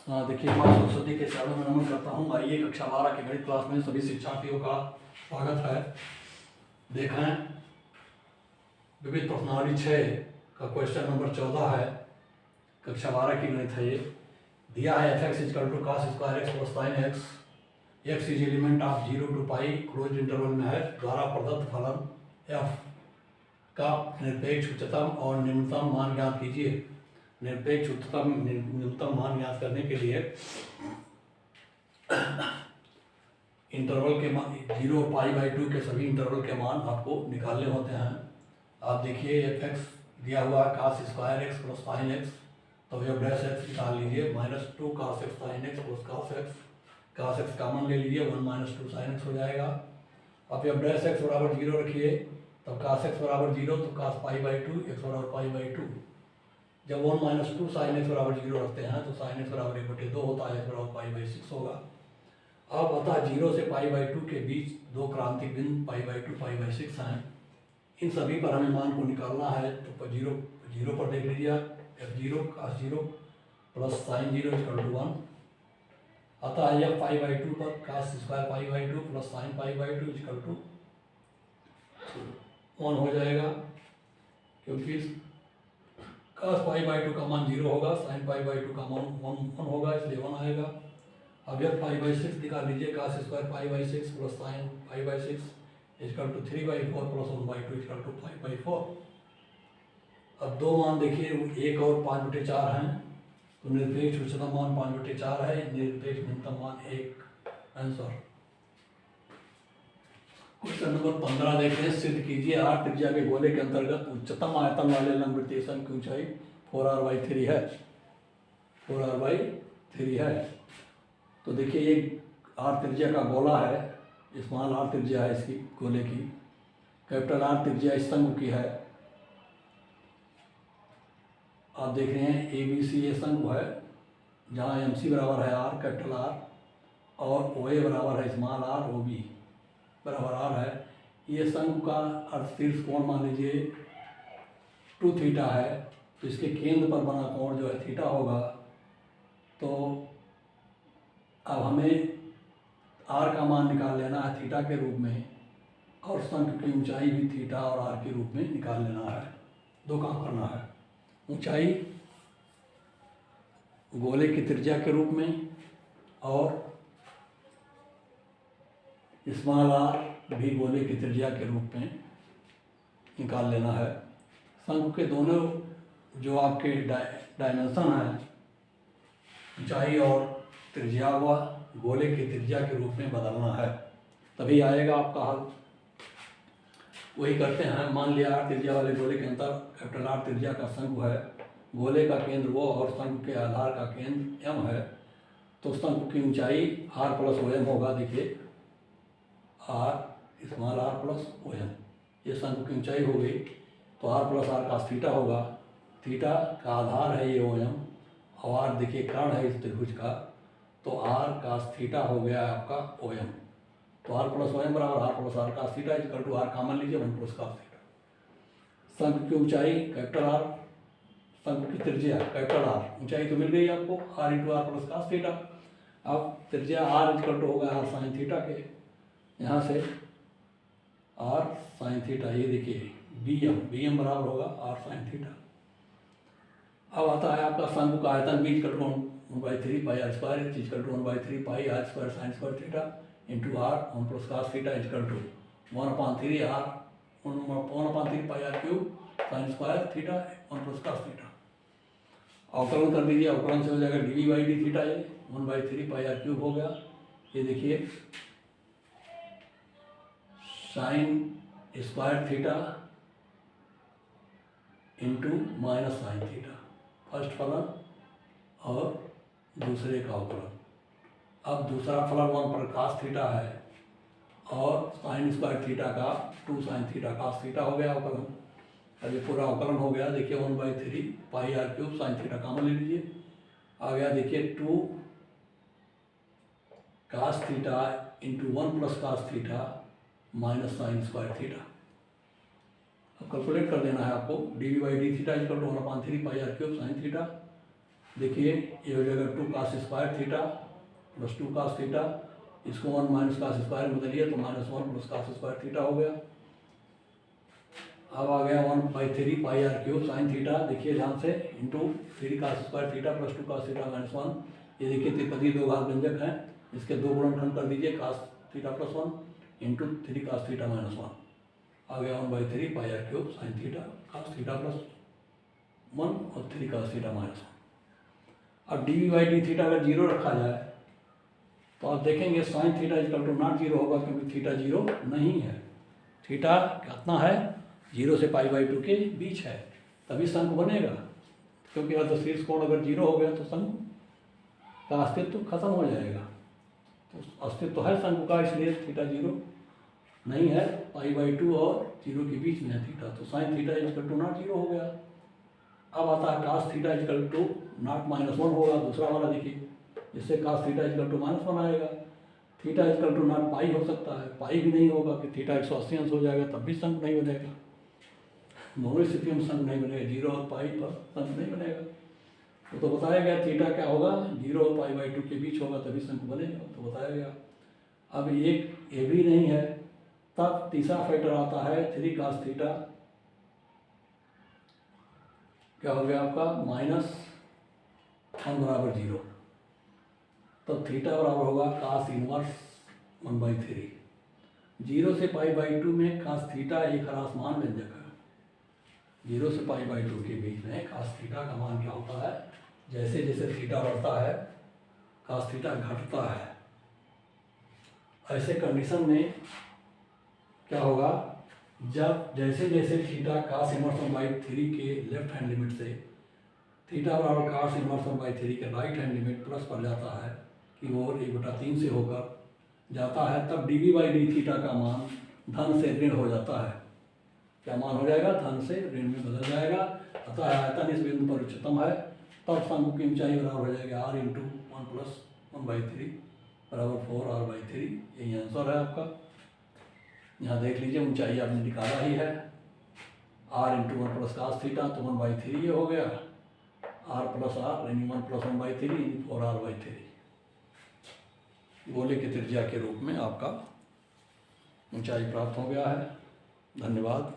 हाँ, देखिए माँ सरस्वती के चरणों में नमन करता हूँ। आइए कक्षा 12 के गणित क्लास में सभी शिक्षार्थियों का स्वागत है। देखें, विविध प्रश्नावली 6 का क्वेश्चन नंबर 14 है। कक्षा 12 की गणित है ये। दिया है f(x = cos square x + sin x), x is element of 0 to pi close interval में है। द्वारा प्रदत्त फलन f का निरपेक्ष उच्चतम और निम्नतम मान ज्ञात कीजिए। निरपेक्ष उच्चतम न्यूनतम मान ज्ञात करने के लिए इंटरवल के मान 0 पाई/2 के सभी इंटरवल के मान आपको निकालने होते हैं। आप देखिए f(x) दिया हुआ है cos square x + sin x, तो f डैश x निकाल लीजिए। -2 cos x sin x + cos x, cos x common ले लीजिए, 1 - 2 sin x हो जाएगा। अब f डैश x बराबर 0 रखिए, तब cos x बराबर 0, तो cos पाई/2 x बराबर पाई/2। जब 1 - 2 sin x बराबर 0 रखते हैं तो sin x बराबर 1/2 होता है, x बराबर पाई/6 होगा। अब अतः 0 से पाई/2 के बीच दो क्रांतिक बिंदु पाई/2 पाई/6 हैं। इन सभी पर हमें मान को निकालना है। तो 0 पर देख लीजिए, f0 cos 0 + sin 0 = 1। अतः यह पाई/2 पर cos स्क्वायर पाई/2 + sin पाई/2 = 1 हो जाएगा, क्योंकि cos पाई/2 का मान 0 होगा, sin पाई/2 का मान 1 होगा, इसलिए 1 आएगा। अब यह पाई/6 निकाल लीजिए। cos स्क्वायर पाई/6 + sin पाई/6 = 3/4 + 1/2 = 5/4। अब दो मान देखिए, 1 और 5/4 हैं, तो निरपेक्ष उच्चतम मान 5/4 है, निरपेक्ष न्यूनतम मान 1। आंसर क्वेश्चन नंबर 15 देख रहे हैं। सिद्ध कीजिए r त्रिज्या के गोले के अंतर्गत उच्चतम आयतन वाले लंबवृत्तीय शंकु की ऊंचाई 4r/3 है। 4r/3 है। तो देखिए, ये r त्रिज्या का गोला है, स्मॉल r त्रिज्या है इसकी गोले की, कैपिटल R त्रिज्या इस शंकु की है। आप देख रहे हैं ABC ये शंकु है, जहाँ MC बराबर है r कैपिटल R, और OA बराबर है स्मॉल r, OB बराबर r है। ये शंकु का अर्थशीर्ष कोण मान लीजिए 2θ है, तो इसके केंद्र पर बना कोण जो है थीटा होगा। तो अब हमें r का मान निकाल लेना है थीटा के रूप में, और शंकु की ऊंचाई भी थीटा और r के रूप में निकाल लेना है। दो काम करना है, ऊंचाई गोले की त्रिज्या के रूप में और स्मॉल r भी गोले की त्रिज्या के रूप में निकाल लेना है। शंकु के दोनों जो आपके डायमेंशन है, ऊंचाई और त्रिज्या, व गोले की त्रिज्या के रूप में बदलना है, तभी आएगा आपका हल। वही करते हैं। मान लिया r त्रिज्या वाले गोले के अंदर कैपिटल R त्रिज्या का शंकु है, गोले का केंद्र वो और शंकु के आधार का केंद्र m है, तो शंकु की ऊंचाई r + OM होगा। देखिए r स्मॉल r + OM, ये शंकु की ऊंचाई हो गई, तो r + r cos थीटा होगा। थीटा का आधार है ये OM, और r देखिए कर्ण है इस त्रिभुज का, तो r cos थीटा हो गया है आपका OM। तो r + OM बराबर r + r cos theta = r common लीजिए, 1 + cos थीटा। शंकु की ऊंचाई कैपिटल R, शंकु की त्रिज्या कैपिटल R, ऊंचाई तो मिल गई आपको, r × r + cos थीटा। अब त्रिज्या r = होगा r sin थीटा के, यहाँ से r sin थीटा, ये देखिए bm बराबर होगा r sin थीटा। अब आता है आपका शंकु का आयतन b = 1/3 पाई r स्क्वायर, h = 1/3 पाई r square sin square theta into r 1 + cos theta = 1/3 पाई r cube sin square theta 1 + cos theta. अवकलन कर दीजिए, अवकलन से हो जाएगा dv/d थीटा, ये 1/3 पाई r क्यूब हो गया। ये देखिए sin square theta into -sin theta, first फलन और दूसरे का अवकलन। अब दूसरा फलन 1 पर cos थीटा है, और sin स्क्वायर थीटा का 2 sin थीटा cos थीटा हो गया अवकलन। अब ये पूरा अवकलन हो गया। देखिए 1/3 पाई r cube sin theta common ले लीजिए, आ गया देखिए 2 cos theta into 1 + cos theta -sin square theta. अब कैलकुलेट कर देना है आपको। dv/d थीटा = 1/3 पाई r क्यूब sin थीटा देखिए ये हो जाएगा 2 cos square theta plus 2 cos theta, इसको 1 माइनस cos स्क्वायर में बदलिए तो -1 प्लस cos स्क्वायर थीटा हो गया। अब आ गया 1/3 pi R cube sine theta, देखिए ध्यान से, into 3 cos square theta plus 2 cos theta -1। ये देखिए त्रिपदी दो घात व्यंजक हैं, इसके दो गुणनखंड कर दीजिए, cos theta plus 1 into 3 cos theta -1 आ गया 1/3 pi R cube sine theta cos theta plus 1 और 3 cos थीटा -1। अब डी थीटा अगर जीरो रखा जाए तो आप देखेंगे sine theta equal to not zero होगा, क्योंकि थीटा जीरो नहीं है। थीटा कितना है, 0 से π/2 के बीच है, तभी शंकु बनेगा। क्योंकि अर्धशीर्ष कोण अगर जीरो हो गया तो शंकु का अस्तित्व खत्म हो जाएगा। तो अस्तित्व है शंकु का, इसलिए थीटा जीरो नहीं है, π/2 और 0 के बीच में है थीटा, तो sine theta equal to not zero हो गया। अब आता है cos theta equal to not -1 होगा, दूसरा वाला देखिए, इससे cos थीटा इक्वल टू -1 आएगा। थीटा इक्वल टू नॉट पाई हो सकता है, पाई भी नहीं होगा कि थीटा 180 अंश हो जाएगा, तब भी शंकु नहीं बनेगा। दोनों स्थिति में शंकु नहीं बनेगा, 0 और पाई पर शंकु नहीं बनेगा। तो बताया गया थीटा क्या होगा, 0 और π/2 के बीच होगा तभी शंकु बनेगा, तो बताया गया। अब एक ये भी नहीं है, तब तीसरा फैक्टर आता है 3 cos थीटा, क्या हो गया आपका -1 बराबर 0, तो थीटा बराबर होगा cos इनवर्स 1/3। 0 से π/2 में cos थीटा एक ह्रासमान व्यंजक है। 0 से π/2 के बीच में cos थीटा का मान क्या होता है, जैसे जैसे थीटा बढ़ता है cos थीटा घटता है। ऐसे कंडीशन में क्या होगा, जब जैसे जैसे थीटा cos इनवर्स 1/3 के लेफ्ट हैंड लिमिट से थीटा बराबर cos इनवर्स 1/3 के राइट हैंड लिमिट प्लस पर जाता है कि वो 1/3 से होकर जाता है, तब dv/d थीटा का मान धन से ऋण हो जाता है। क्या मान हो जाएगा, धन से ऋण में बदल जाएगा। अतः आयतन इस बिंदु पर उच्चतम है, तब शंकु की ऊंचाई बराबर हो जाएगा r इंटू 1 प्लस 1/3 बराबर 4r/3। यही आंसर है आपका। यहाँ देख लीजिए ऊंचाई आपने निकाला ही है, r into 1 plus cos theta तो 1/3 ये हो गया, r प्लस r यानी 1 प्लस 1/3 यानी 4r/3। गोले की त्रिज्या के रूप में आपका ऊंचाई प्राप्त हो गया है। धन्यवाद।